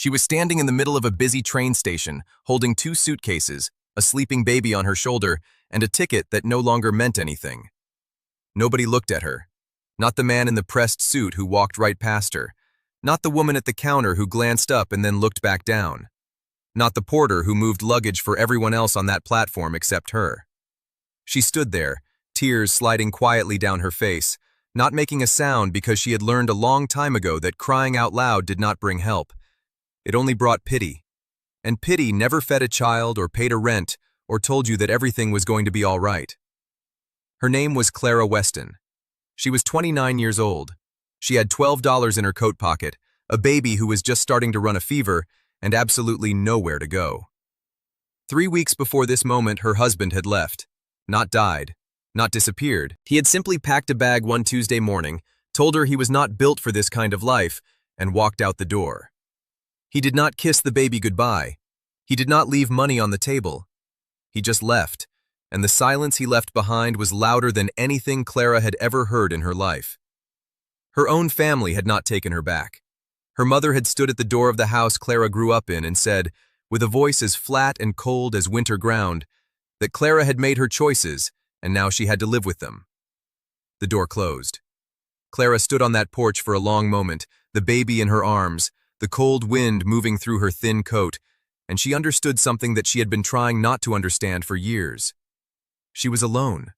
She was standing in the middle of a busy train station, holding two suitcases, a sleeping baby on her shoulder, and a ticket that no longer meant anything. Nobody looked at her. Not the man in the pressed suit who walked right past her. Not the woman at the counter who glanced up and then looked back down. Not the porter who moved luggage for everyone else on that platform except her. She stood there, tears sliding quietly down her face, not making a sound because she had learned a long time ago that crying out loud did not bring help. It only brought pity. And pity never fed a child or paid a rent or told you that everything was going to be all right. Her name was Clara Weston. She was 29 years old. She had $12 in her coat pocket, a baby who was just starting to run a fever, and absolutely nowhere to go. 3 weeks before this moment, her husband had left. Not died. Not disappeared. He had simply packed a bag one Tuesday morning, told her he was not built for this kind of life, and walked out the door. He did not kiss the baby goodbye. He did not leave money on the table. He just left, and the silence he left behind was louder than anything Clara had ever heard in her life. Her own family had not taken her back. Her mother had stood at the door of the house Clara grew up in and said, with a voice as flat and cold as winter ground, that Clara had made her choices, and now she had to live with them. The door closed. Clara stood on that porch for a long moment, the baby in her arms, the cold wind moving through her thin coat, and she understood something that she had been trying not to understand for years. She was alone.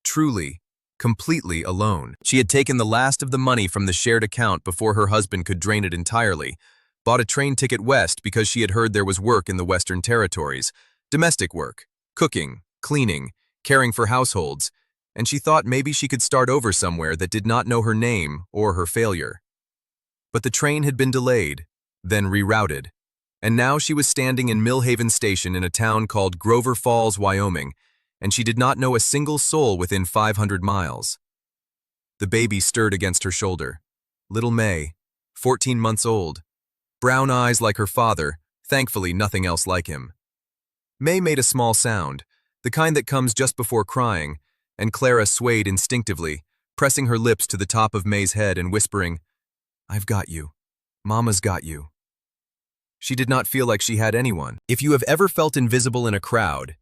Truly, completely alone. She had taken the last of the money from the shared account before her husband could drain it entirely, bought a train ticket west because she had heard there was work in the Western Territories, domestic work, cooking, cleaning, caring for households, and she thought maybe she could start over somewhere that did not know her name or her failure. But the train had been delayed, then rerouted, and now she was standing in Millhaven Station in a town called Grover Falls, Wyoming, and she did not know a single soul within 500 miles. The baby stirred against her shoulder. Little May, 14 months old. Brown eyes like her father, thankfully nothing else like him. May made a small sound, the kind that comes just before crying, and Clara swayed instinctively, pressing her lips to the top of May's head and whispering, "I've got you. Mama's got you." She did not feel like she had anyone. If you have ever felt invisible in a crowd,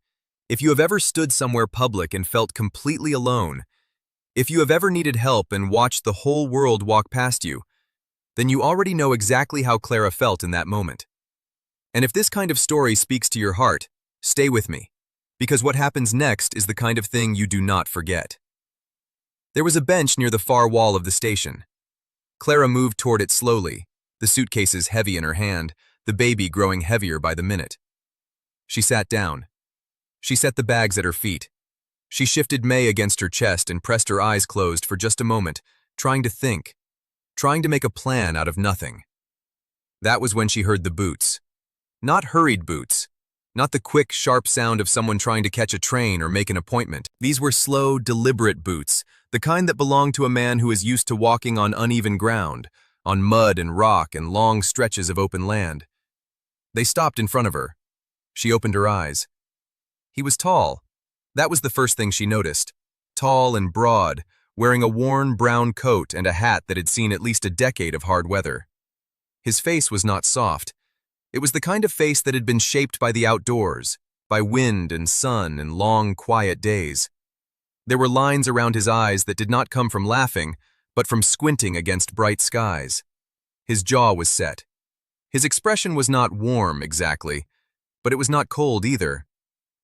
if you have ever stood somewhere public and felt completely alone, if you have ever needed help and watched the whole world walk past you, then you already know exactly how Clara felt in that moment. And if this kind of story speaks to your heart, stay with me, because what happens next is the kind of thing you do not forget. There was a bench near the far wall of the station. Clara moved toward it slowly, the suitcases heavy in her hand, the baby growing heavier by the minute. She sat down. She set the bags at her feet. She shifted May against her chest and pressed her eyes closed for just a moment, trying to think, trying to make a plan out of nothing. That was when she heard the boots. Not hurried boots. Not the quick, sharp sound of someone trying to catch a train or make an appointment. These were slow, deliberate boots, the kind that belonged to a man who is used to walking on uneven ground, on mud and rock and long stretches of open land. They stopped in front of her. She opened her eyes. He was tall. That was the first thing she noticed. Tall and broad, wearing a worn brown coat and a hat that had seen at least a decade of hard weather. His face was not soft. It was the kind of face that had been shaped by the outdoors, by wind and sun and long, quiet days. There were lines around his eyes that did not come from laughing, but from squinting against bright skies. His jaw was set. His expression was not warm, exactly, but it was not cold either.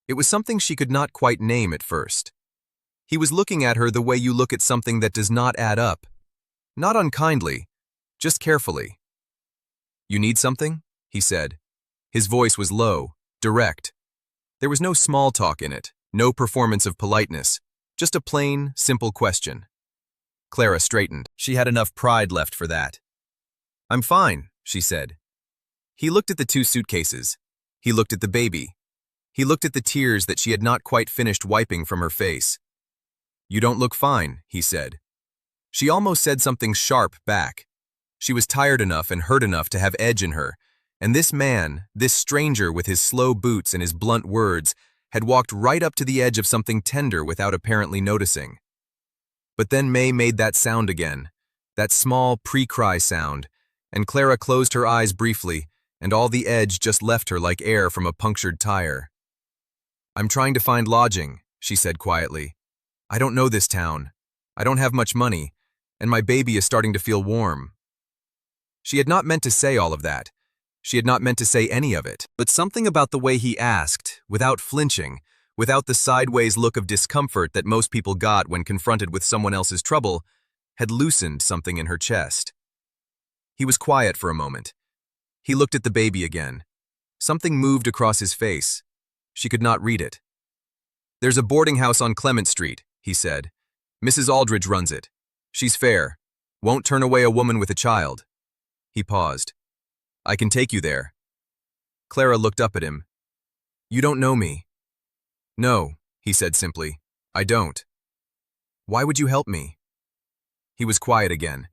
It was something she could not quite name at first. He was looking at her the way you look at something that does not add up. Not unkindly, just carefully. "You need something?" he said. His voice was low, direct. There was no small talk in it, no performance of politeness, just a plain, simple question. Clara straightened. She had enough pride left for that. "I'm fine," she said. He looked at the two suitcases. He looked at the baby. He looked at the tears that she had not quite finished wiping from her face. "You don't look fine," he said. She almost said something sharp back. She was tired enough and hurt enough to have edge in her, and this man, this stranger with his slow boots and his blunt words, had walked right up to the edge of something tender without apparently noticing. But then May made that sound again, that small pre-cry sound, and Clara closed her eyes briefly, and all the edge just left her like air from a punctured tire. "I'm trying to find lodging," she said quietly. "I don't know this town. I don't have much money, and my baby is starting to feel warm." She had not meant to say all of that. She had not meant to say any of it, but something about the way he asked, without flinching, without the sideways look of discomfort that most people got when confronted with someone else's trouble, had loosened something in her chest. He was quiet for a moment. He looked at the baby again. Something moved across his face. She could not read it. "There's a boarding house on Clement Street," he said. "Mrs. Aldridge runs it. She's fair. Won't turn away a woman with a child." He paused. "I can take you there." Clara looked up at him. "You don't know me." "No," he said simply. "I don't." "Why would you help me?" He was quiet again.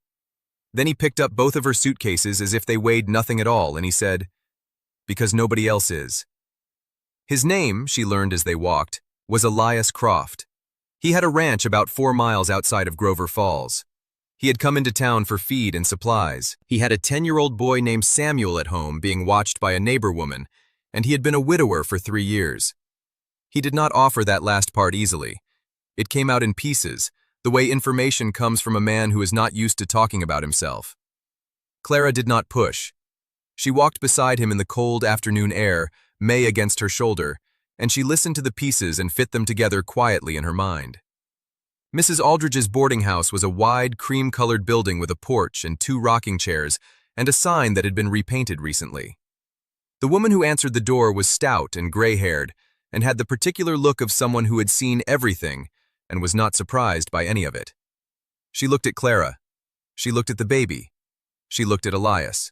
Then he picked up both of her suitcases as if they weighed nothing at all, and he said, "Because nobody else is." His name, she learned as they walked, was Elias Croft. He had a ranch about 4 miles outside of Grover Falls. He had come into town for feed and supplies. He had a 10-year-old boy named Samuel at home being watched by a neighbor woman, and he had been a widower for 3 years. He did not offer that last part easily. It came out in pieces, the way information comes from a man who is not used to talking about himself. Clara did not push. She walked beside him in the cold afternoon air, May against her shoulder, and she listened to the pieces and fit them together quietly in her mind. Mrs. Aldridge's boarding house was a wide, cream-colored building with a porch and 2 rocking chairs and a sign that had been repainted recently. The woman who answered the door was stout and gray-haired and had the particular look of someone who had seen everything and was not surprised by any of it. She looked at Clara. She looked at the baby. She looked at Elias.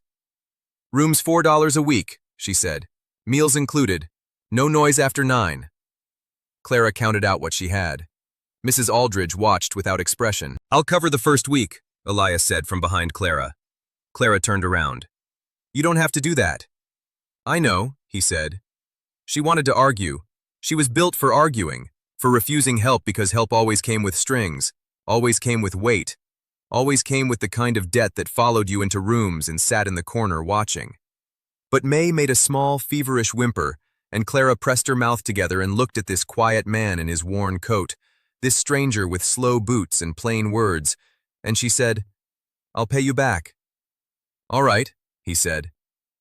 "Room's $4 a week," she said. "Meals included. No noise after 9. Clara counted out what she had. Mrs. Aldridge watched without expression. "I'll cover the first week," Elias said from behind Clara. Clara turned around. "You don't have to do that." "I know," he said. She wanted to argue. She was built for arguing, for refusing help because help always came with strings, always came with weight, always came with the kind of debt that followed you into rooms and sat in the corner watching. But May made a small, feverish whimper, and Clara pressed her mouth together and looked at this quiet man in his worn coat, this stranger with slow boots and plain words, and she said, "I'll pay you back." "All right," he said.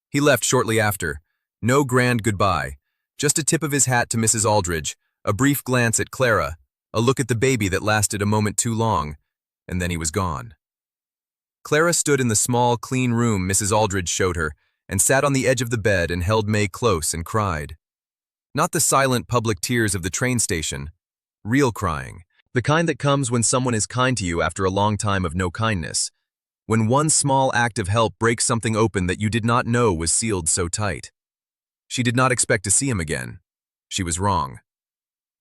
He left shortly after. No grand goodbye, just a tip of his hat to Mrs. Aldridge, a brief glance at Clara, a look at the baby that lasted a moment too long, and then he was gone. Clara stood in the small, clean room Mrs. Aldridge showed her, and sat on the edge of the bed and held May close and cried. Not the silent public tears of the train station, real crying, the kind that comes when someone is kind to you after a long time of no kindness, when one small act of help breaks something open that you did not know was sealed so tight. She did not expect to see him again. She was wrong.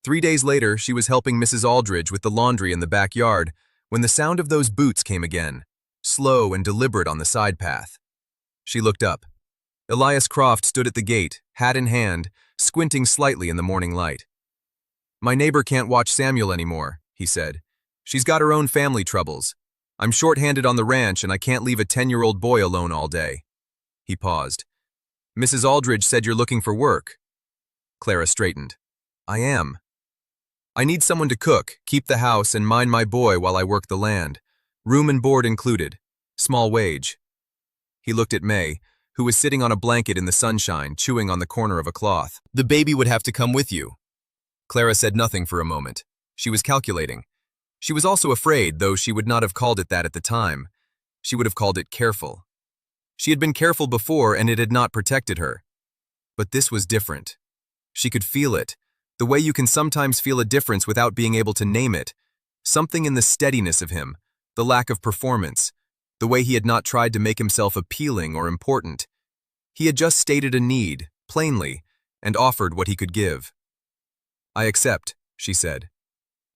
3 days later, she was helping Mrs. Aldridge with the laundry in the backyard when the sound of those boots came again, slow and deliberate on the side path. She looked up. Elias Croft stood at the gate, hat in hand, squinting slightly in the morning light. "My neighbor can't watch Samuel anymore," he said. "She's got her own family troubles. I'm short-handed on the ranch and I can't leave a 10-year-old boy alone all day." He paused. "Mrs. Aldridge said you're looking for work." Clara straightened. "I am. I need someone to cook, keep the house, and mind my boy while I work the land. Room and board included. Small wage." He looked at May, who was sitting on a blanket in the sunshine, chewing on the corner of a cloth. "The baby would have to come with you." Clara said nothing for a moment. She was calculating. She was also afraid, though she would not have called it that at the time. She would have called it careful. She had been careful before and it had not protected her. But this was different. She could feel it, the way you can sometimes feel a difference without being able to name it. Something in the steadiness of him, the lack of performance, the way he had not tried to make himself appealing or important. He had just stated a need, plainly, and offered what he could give. "I accept," she said.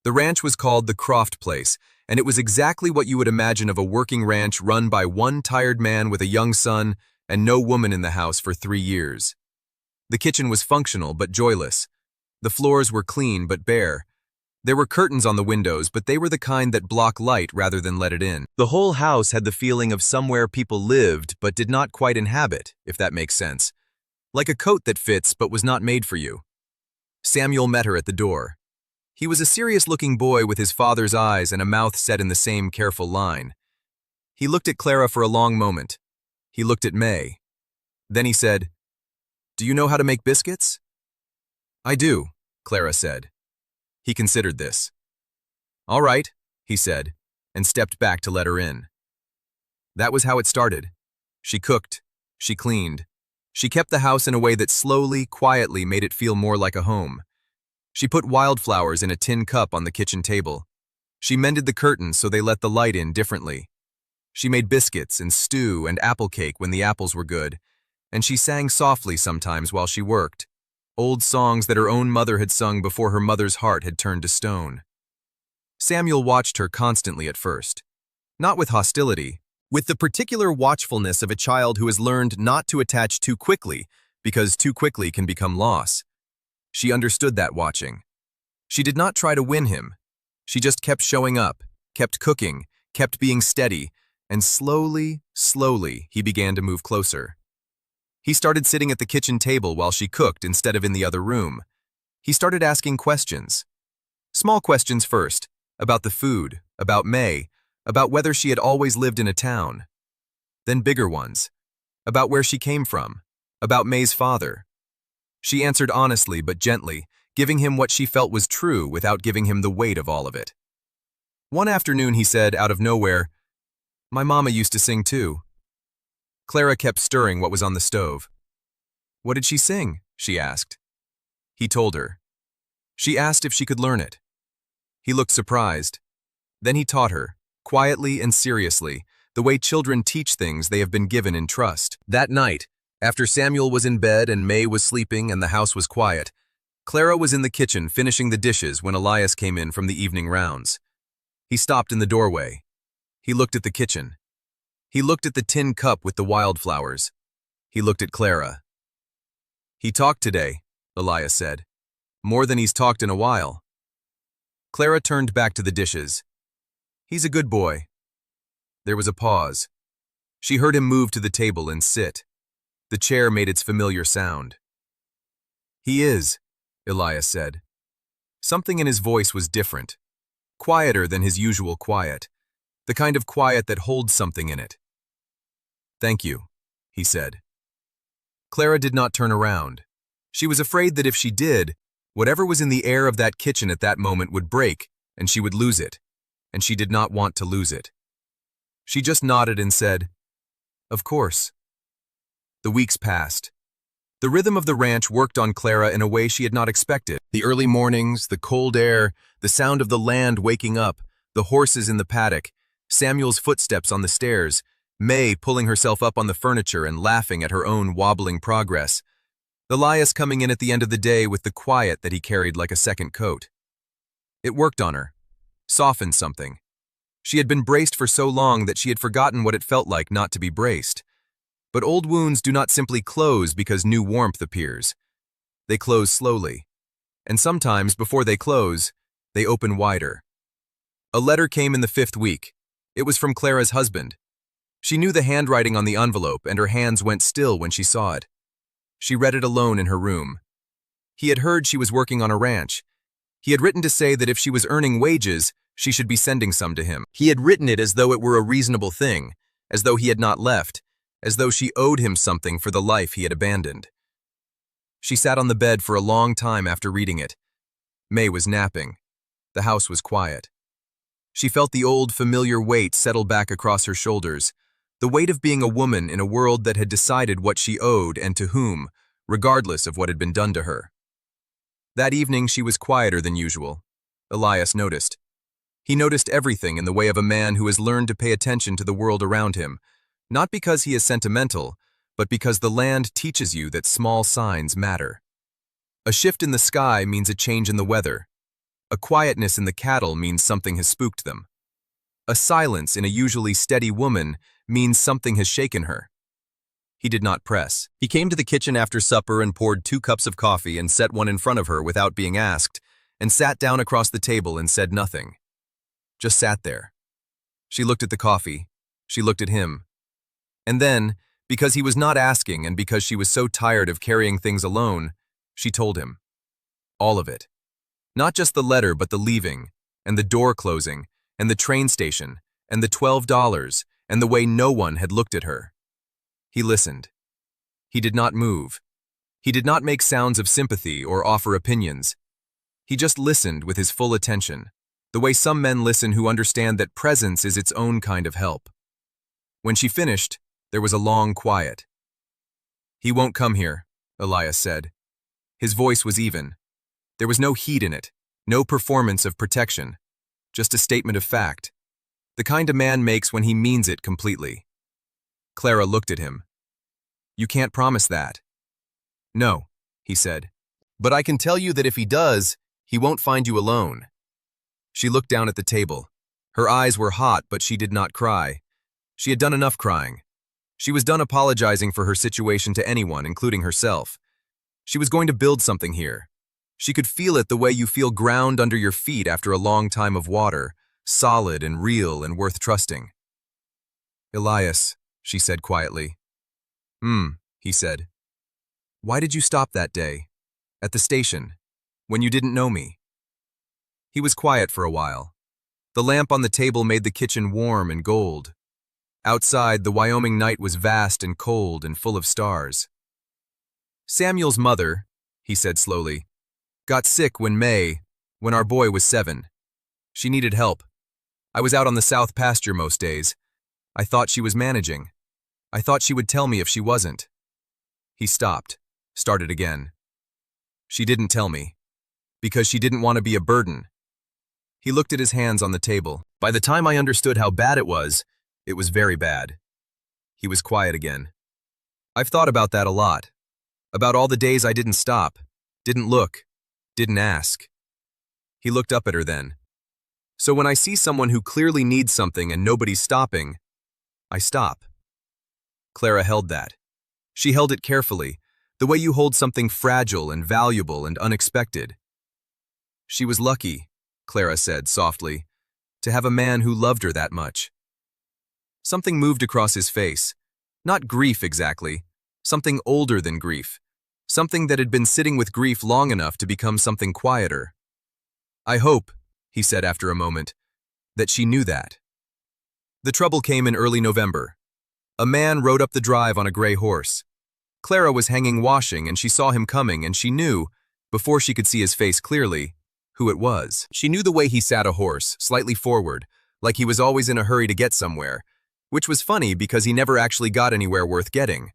The ranch was called the Croft Place, and it was exactly what you would imagine of a working ranch run by one tired man with a young son and no woman in the house for 3 years. The kitchen was functional but joyless. The floors were clean but bare. There were curtains on the windows, but they were the kind that block light rather than let it in. The whole house had the feeling of somewhere people lived but did not quite inhabit, if that makes sense. Like a coat that fits but was not made for you. Samuel met her at the door. He was a serious-looking boy with his father's eyes and a mouth set in the same careful line. He looked at Clara for a long moment. He looked at May. Then he said, "Do you know how to make biscuits?" "I do," Clara said. He considered this. "All right," he said, and stepped back to let her in. That was how it started. She cooked. She cleaned. She kept the house in a way that slowly, quietly made it feel more like a home. She put wildflowers in a tin cup on the kitchen table. She mended the curtains so they let the light in differently. She made biscuits and stew and apple cake when the apples were good, and she sang softly sometimes while she worked, old songs that her own mother had sung before her mother's heart had turned to stone. Samuel watched her constantly at first, not with hostility, with the particular watchfulness of a child who has learned not to attach too quickly, because too quickly can become loss. She understood that watching. She did not try to win him. She just kept showing up, kept cooking, kept being steady, and slowly, slowly, he began to move closer. He started sitting at the kitchen table while she cooked instead of in the other room. He started asking questions. Small questions first, about the food, about May, about whether she had always lived in a town. Then bigger ones, about where she came from, about May's father. She answered honestly but gently, giving him what she felt was true without giving him the weight of all of it. One afternoon he said, out of nowhere, "My mama used to sing too." Clara kept stirring what was on the stove. "What did she sing?" she asked. He told her. She asked if she could learn it. He looked surprised. Then he taught her, quietly and seriously, the way children teach things they have been given in trust. That night, after Samuel was in bed and May was sleeping and the house was quiet, Clara was in the kitchen finishing the dishes when Elias came in from the evening rounds. He stopped in the doorway. He looked at the kitchen. He looked at the tin cup with the wildflowers. He looked at Clara. "He talked today," Elias said. "More than he's talked in a while." Clara turned back to the dishes. "He's a good boy." There was a pause. She heard him move to the table and sit. The chair made its familiar sound. "He is," Elias said. Something in his voice was different, quieter than his usual quiet, the kind of quiet that holds something in it. "Thank you," he said. Clara did not turn around. She was afraid that if she did, whatever was in the air of that kitchen at that moment would break, and she would lose it, and she did not want to lose it. She just nodded and said, "Of course." The weeks passed. The rhythm of the ranch worked on Clara in a way she had not expected. The early mornings, the cold air, the sound of the land waking up, the horses in the paddock, Samuel's footsteps on the stairs, May pulling herself up on the furniture and laughing at her own wobbling progress, Elias coming in at the end of the day with the quiet that he carried like a second coat. It worked on her, softened something. She had been braced for so long that she had forgotten what it felt like not to be braced. But old wounds do not simply close because new warmth appears. They close slowly. And sometimes, before they close, they open wider. A letter came in the 5th week. It was from Clara's husband. She knew the handwriting on the envelope, and her hands went still when she saw it. She read it alone in her room. He had heard she was working on a ranch. He had written to say that if she was earning wages, she should be sending some to him. He had written it as though it were a reasonable thing, as though he had not left, as though she owed him something for the life he had abandoned. She sat on the bed for a long time after reading it. May was napping. The house was quiet. She felt the old, familiar weight settle back across her shoulders, the weight of being a woman in a world that had decided what she owed and to whom, regardless of what had been done to her. That evening she was quieter than usual. Elias noticed. He noticed everything in the way of a man who has learned to pay attention to the world around him, not because he is sentimental, but because the land teaches you that small signs matter. A shift in the sky means a change in the weather. A quietness in the cattle means something has spooked them. A silence in a usually steady woman means something has shaken her. He did not press. He came to the kitchen after supper and poured 2 cups of coffee and set one in front of her without being asked, and sat down across the table and said nothing. Just sat there. She looked at the coffee. She looked at him. And then, because he was not asking and because she was so tired of carrying things alone, she told him. All of it. Not just the letter, but the leaving, and the door closing, and the train station, and the $12, and the way no one had looked at her. He listened. He did not move. He did not make sounds of sympathy or offer opinions. He just listened with his full attention, the way some men listen who understand that presence is its own kind of help. When she finished, there was a long quiet. "He won't come here," Elias said. His voice was even. There was no heat in it, no performance of protection, just a statement of fact, the kind a man makes when he means it completely. Clara looked at him. "You can't promise that." "No," he said. "But I can tell you that if he does, he won't find you alone." She looked down at the table. Her eyes were hot, but she did not cry. She had done enough crying. She was done apologizing for her situation to anyone, including herself. She was going to build something here. She could feel it the way you feel ground under your feet after a long time of water, solid and real and worth trusting. "Elias," she said quietly. He said. "Why did you stop that day? At the station, when you didn't know me?" He was quiet for a while. The lamp on the table made the kitchen warm and gold. Outside, the Wyoming night was vast and cold and full of stars. "Samuel's mother," he said slowly, "got sick when our boy was 7. She needed help. I was out on the south pasture most days. I thought she was managing. I thought she would tell me if she wasn't." He stopped, started again. "She didn't tell me, because she didn't want to be a burden." He looked at his hands on the table. "By the time I understood how bad it was very bad." He was quiet again. "I've thought about that a lot. About all the days I didn't stop, didn't look, didn't ask." He looked up at her then. "So when I see someone who clearly needs something and nobody's stopping, I stop." Clara held that. She held it carefully, the way you hold something fragile and valuable and unexpected. She was lucky, Clara said softly, to have a man who loved her that much. Something moved across his face. Not grief exactly, something older than grief. Something that had been sitting with grief long enough to become something quieter. "I hope," he said after a moment, "that she knew that." The trouble came in early November. A man rode up the drive on a gray horse. Clara was hanging washing and she saw him coming and she knew, before she could see his face clearly, who it was. She knew the way he sat a horse, slightly forward, like he was always in a hurry to get somewhere, which was funny because he never actually got anywhere worth getting.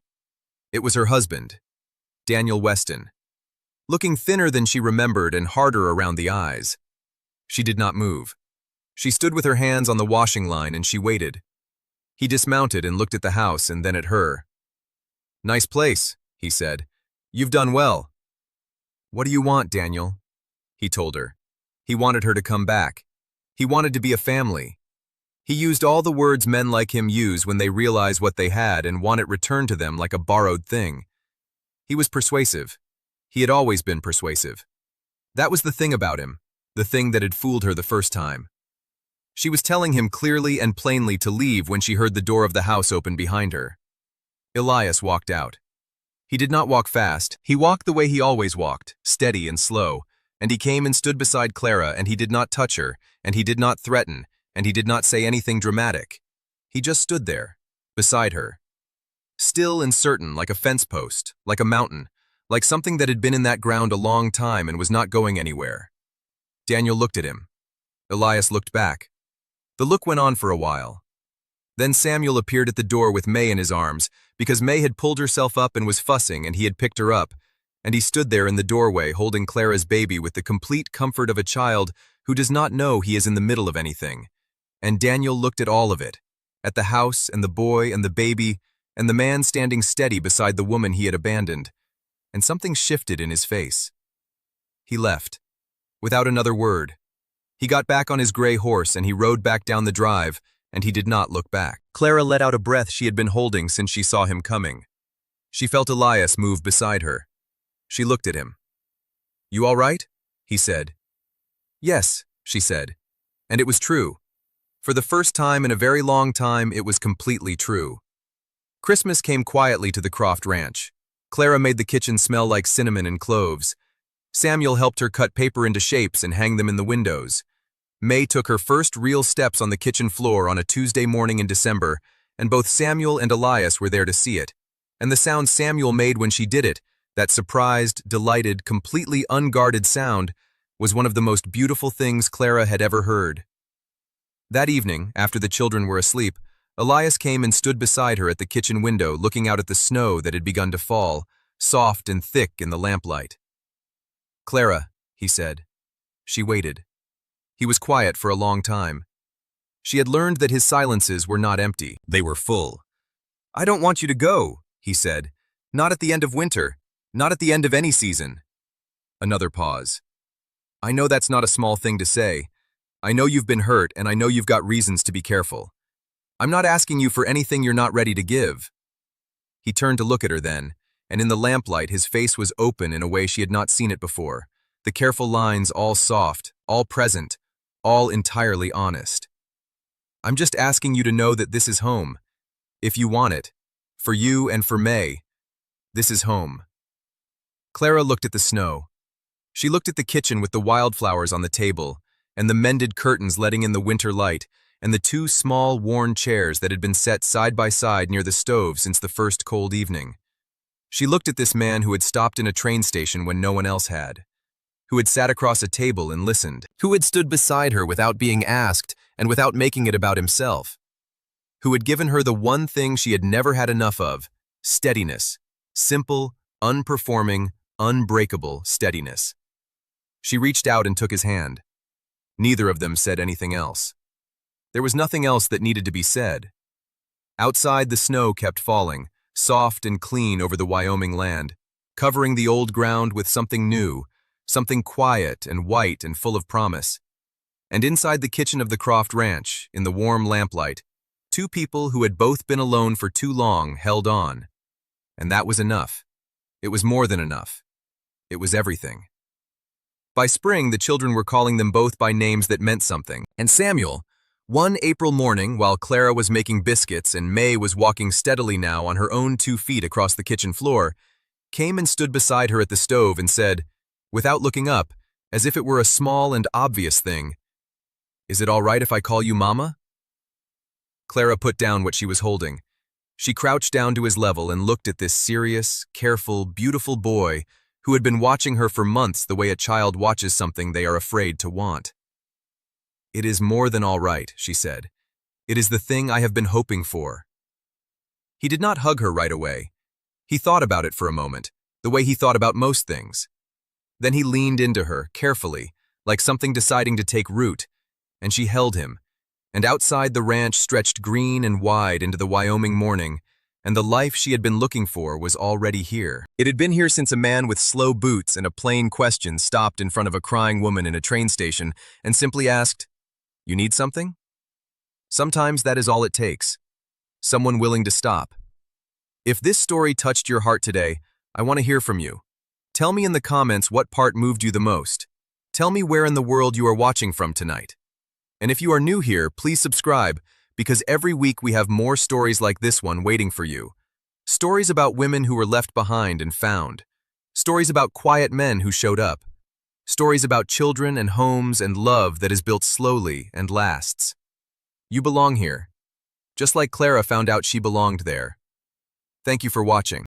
It was her husband, Daniel Weston, looking thinner than she remembered and harder around the eyes. She did not move. She stood with her hands on the washing line and she waited. He dismounted and looked at the house and then at her. "Nice place," he said. "You've done well." "What do you want, Daniel?" He told her. He wanted her to come back. He wanted to be a family. He used all the words men like him use when they realize what they had and want it returned to them like a borrowed thing. He was persuasive. He had always been persuasive. That was the thing about him, the thing that had fooled her the first time. She was telling him clearly and plainly to leave when she heard the door of the house open behind her. Elias walked out. He did not walk fast. He walked the way he always walked, steady and slow, and he came and stood beside Clara and he did not touch her, and he did not threaten, and he did not say anything dramatic. He just stood there, beside her. Still and certain, like a fence post, like a mountain, like something that had been in that ground a long time and was not going anywhere. Daniel looked at him. Elias looked back. The look went on for a while. Then Samuel appeared at the door with May in his arms, because May had pulled herself up and was fussing and he had picked her up, and he stood there in the doorway holding Clara's baby with the complete comfort of a child who does not know he is in the middle of anything. And Daniel looked at all of it, at the house and the boy and the baby and the man standing steady beside the woman he had abandoned, and something shifted in his face. He left, without another word. He got back on his gray horse and he rode back down the drive, and he did not look back. Clara let out a breath she had been holding since she saw him coming. She felt Elias move beside her. She looked at him. "You all right?" he said. Yes, she said. And it was true. For the first time in a very long time, it was completely true. Christmas came quietly to the Croft Ranch. Clara made the kitchen smell like cinnamon and cloves. Samuel helped her cut paper into shapes and hang them in the windows. May took her first real steps on the kitchen floor on a Tuesday morning in December, and both Samuel and Elias were there to see it. And the sound Samuel made when she did it, that surprised, delighted, completely unguarded sound, was one of the most beautiful things Clara had ever heard. That evening, after the children were asleep, Elias came and stood beside her at the kitchen window, looking out at the snow that had begun to fall, soft and thick in the lamplight. "Clara," he said. She waited. He was quiet for a long time. She had learned that his silences were not empty. They were full. "I don't want you to go," he said. "Not at the end of winter. Not at the end of any season." Another pause. "I know that's not a small thing to say. I know you've been hurt, and I know you've got reasons to be careful. I'm not asking you for anything you're not ready to give." He turned to look at her then, and in the lamplight his face was open in a way she had not seen it before, the careful lines all soft, all present, all entirely honest. "I'm just asking you to know that this is home. If you want it. For you and for May. This is home." Clara looked at the snow. She looked at the kitchen with the wildflowers on the table, and the mended curtains letting in the winter light, and the two small, worn chairs that had been set side by side near the stove since the first cold evening. She looked at this man who had stopped in a train station when no one else had, who had sat across a table and listened, who had stood beside her without being asked and without making it about himself, who had given her the one thing she had never had enough of, steadiness, simple, unperforming, unbreakable steadiness. She reached out and took his hand. Neither of them said anything else. There was nothing else that needed to be said. Outside, the snow kept falling, soft and clean over the Wyoming land, covering the old ground with something new, something quiet and white and full of promise. And inside the kitchen of the Croft Ranch, in the warm lamplight, two people who had both been alone for too long held on. And that was enough. It was more than enough. It was everything. By spring, the children were calling them both by names that meant something. And Samuel, one April morning while Clara was making biscuits and May was walking steadily now on her own 2 feet across the kitchen floor, came and stood beside her at the stove and said, without looking up, as if it were a small and obvious thing, "Is it all right if I call you Mama?" Clara put down what she was holding. She crouched down to his level and looked at this serious, careful, beautiful boy who had been watching her for months the way a child watches something they are afraid to want. "It is more than all right," she said. "It is the thing I have been hoping for." He did not hug her right away. He thought about it for a moment, the way he thought about most things. Then he leaned into her, carefully, like something deciding to take root, and she held him, and outside the ranch stretched green and wide into the Wyoming morning, and the life she had been looking for was already here. It had been here since a man with slow boots and a plain question stopped in front of a crying woman in a train station and simply asked, "You need something?" Sometimes that is all it takes. Someone willing to stop. If this story touched your heart today, I want to hear from you. Tell me in the comments what part moved you the most. Tell me where in the world you are watching from tonight. And if you are new here, please subscribe, because every week we have more stories like this one waiting for you. Stories about women who were left behind and found. Stories about quiet men who showed up. Stories about children and homes and love that is built slowly and lasts. You belong here, just like Clara found out she belonged there. Thank you for watching.